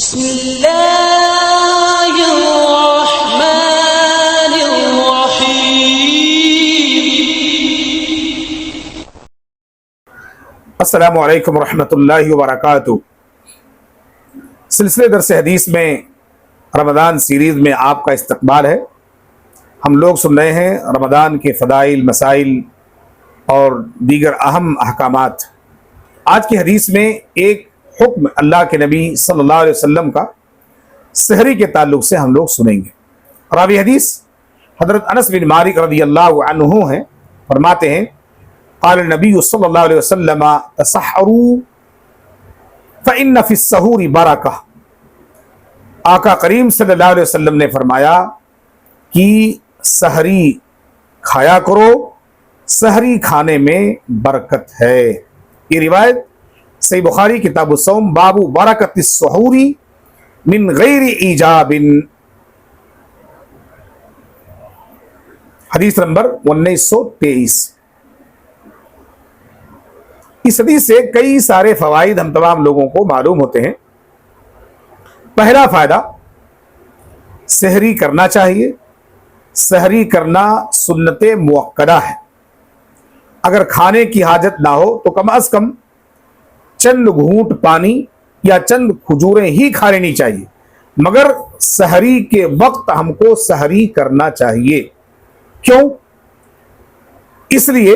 بسم اللہ الرحمن الرحیم۔ السلام علیکم ورحمۃ اللہ وبرکاتہ۔ سلسلے درس حدیث میں رمضان سیریز میں آپ کا استقبال ہے۔ ہم لوگ سن رہے ہیں رمضان کے فضائل، مسائل اور دیگر اہم احکامات۔ آج کی حدیث میں ایک حکم اللہ کے نبی صلی اللہ علیہ وسلم کا سحری کے تعلق سے ہم لوگ سنیں گے۔ راوی حدیث حضرت انس بن مالک رضی اللہ عنہ ہیں، فرماتے ہیں قال النبی صلی اللہ علیہ وسلم تسحروا فإن فی السحور برکہ۔ آقا کریم صلی اللہ علیہ وسلم نے فرمایا کہ سحری کھایا کرو، سحری کھانے میں برکت ہے۔ یہ روایت صحیح بخاری کتاب الصوم باب برکت السحور من غیر ایجاب، حدیث نمبر 1923۔ اس حدیث سے کئی سارے فوائد ہم تمام لوگوں کو معلوم ہوتے ہیں۔ پہلا فائدہ، سحری کرنا چاہیے۔ سحری کرنا سنت مؤکدہ ہے۔ اگر کھانے کی حاجت نہ ہو تو کم از کم چند گھونٹ پانی یا چند کھجوریں ہی کھا لینی چاہیے، مگر سحری کے وقت ہم کو سحری کرنا چاہیے۔ کیوں؟ اس لیے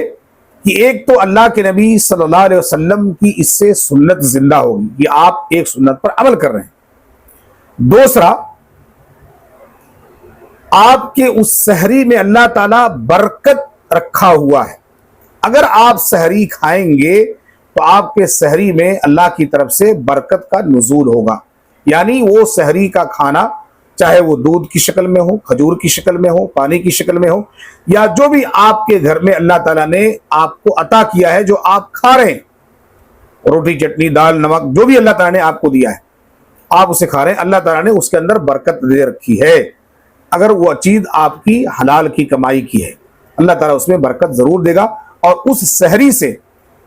کہ ایک تو اللہ کے نبی صلی اللہ علیہ وسلم کی اس سے سنت زندہ ہوگی، یہ آپ ایک سنت پر عمل کر رہے ہیں۔ دوسرا، آپ کے اس سحری میں اللہ تعالیٰ برکت رکھا ہوا ہے۔ اگر آپ سحری کھائیں گے تو آپ کے سحری میں اللہ کی طرف سے برکت کا نزول ہوگا، یعنی وہ سحری کا کھانا چاہے وہ دودھ کی شکل میں ہو، کھجور کی شکل میں ہو، پانی کی شکل میں ہو، یا جو بھی آپ کے گھر میں اللہ تعالیٰ نے آپ کو عطا کیا ہے، جو آپ کھا رہے ہیں، روٹی، چٹنی، دال، نمک، جو بھی اللہ تعالیٰ نے آپ کو دیا ہے، آپ اسے کھا رہے ہیں، اللہ تعالیٰ نے اس کے اندر برکت دے رکھی ہے۔ اگر وہ چیز آپ کی حلال کی کمائی کی ہے، اللہ تعالیٰ اس میں برکت ضرور دے گا، اور اس سحری سے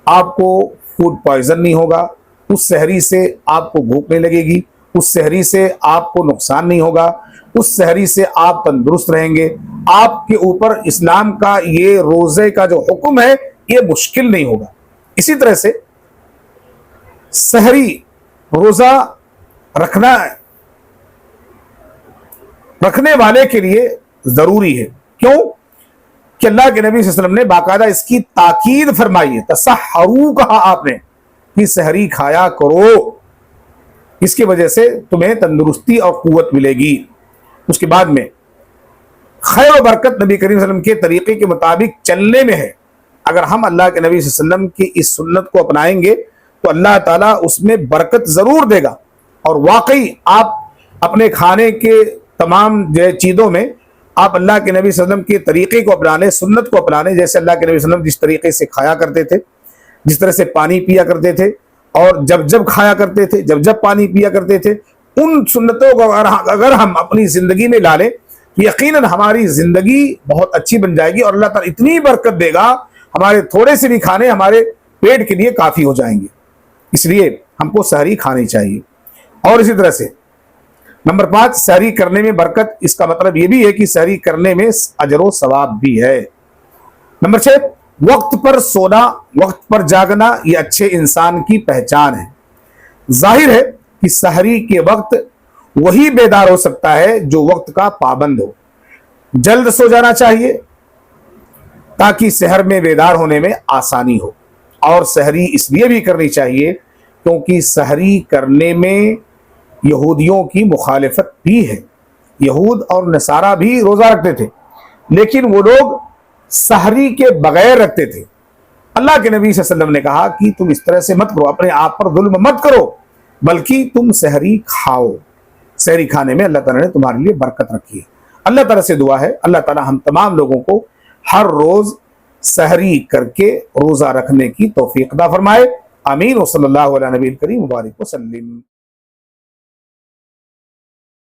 آپ کو فوڈ پوائزن نہیں ہوگا، اس سحری سے آپ کو بھوک نہیں لگے گی، اس سحری سے آپ کو نقصان نہیں ہوگا، اس سحری سے آپ تندرست رہیں گے۔ آپ کے اوپر اسلام کا یہ روزے کا جو حکم ہے یہ مشکل نہیں ہوگا۔ اسی طرح سے سحری روزہ رکھنے والے کے لیے ضروری ہے۔ کیوں؟ کہ اللہ کے نبی صلی اللہ علیہ وسلم نے باقاعدہ اس کی تاکید فرمائی ہے۔ تسحروا کہا آپ نے کہ سحری کھایا کرو، اس کی وجہ سے تمہیں تندرستی اور قوت ملے گی۔ اس کے بعد میں خیر و برکت نبی کریم صلی اللہ علیہ وسلم کے طریقے کے مطابق چلنے میں ہے۔ اگر ہم اللہ کے نبی صلی اللہ علیہ وسلم کی اس سنت کو اپنائیں گے تو اللہ تعالیٰ اس میں برکت ضرور دے گا، اور واقعی آپ اپنے کھانے کے تمام چیزوں میں آپ اللہ کے نبی صلی اللہ علیہ وسلم کے طریقے کو اپنانے، سنت کو اپنانے، جیسے اللہ کے نبی صلی اللہ علیہ وسلم جس طریقے سے کھایا کرتے تھے، جس طرح سے پانی پیا کرتے تھے، اور جب کھایا کرتے تھے، جب پانی پیا کرتے تھے، ان سنتوں کو اگر ہم اپنی زندگی میں لا لیں تو یقیناً ہماری زندگی بہت اچھی بن جائے گی، اور اللہ تعالیٰ اتنی برکت دے گا، ہمارے تھوڑے سے بھی کھانے ہمارے پیٹ کے لیے کافی ہو جائیں گے۔ اس لیے ہم کو سحری کھانی چاہیے۔ اور اسی طرح سے نمبر 5، سحری کرنے میں برکت، اس کا مطلب یہ بھی ہے کہ سحری کرنے میں اجر و ثواب بھی ہے۔ نمبر 6، وقت پر سونا، وقت پر جاگنا، یہ اچھے انسان کی پہچان ہے۔ ظاہر ہے کہ سحری کے وقت وہی بیدار ہو سکتا ہے جو وقت کا پابند ہو۔ جلد سو جانا چاہیے تاکہ سحر میں بیدار ہونے میں آسانی ہو، اور سحری اس لیے بھی کرنی چاہیے کیونکہ سحری کرنے میں یہودیوں کی مخالفت بھی ہے۔ یہود اور نصارہ بھی روزہ رکھتے تھے، لیکن وہ لوگ سحری کے بغیر رکھتے تھے۔ اللہ کے نبی صلی اللہ علیہ وسلم نے کہا کہ تم اس طرح سے مت کرو، اپنے آپ پر ظلم مت کرو، بلکہ تم سحری کھاؤ۔ سحری کھانے میں اللہ تعالیٰ نے تمہارے لیے برکت رکھی ہے۔ اللہ تعالیٰ سے دعا ہے اللہ تعالیٰ ہم تمام لوگوں کو ہر روز سحری کر کے روزہ رکھنے کی توفیق عطا فرمائے۔ آمین۔ وصلی اللہ علیہ نبی کریم مبارک وسلم۔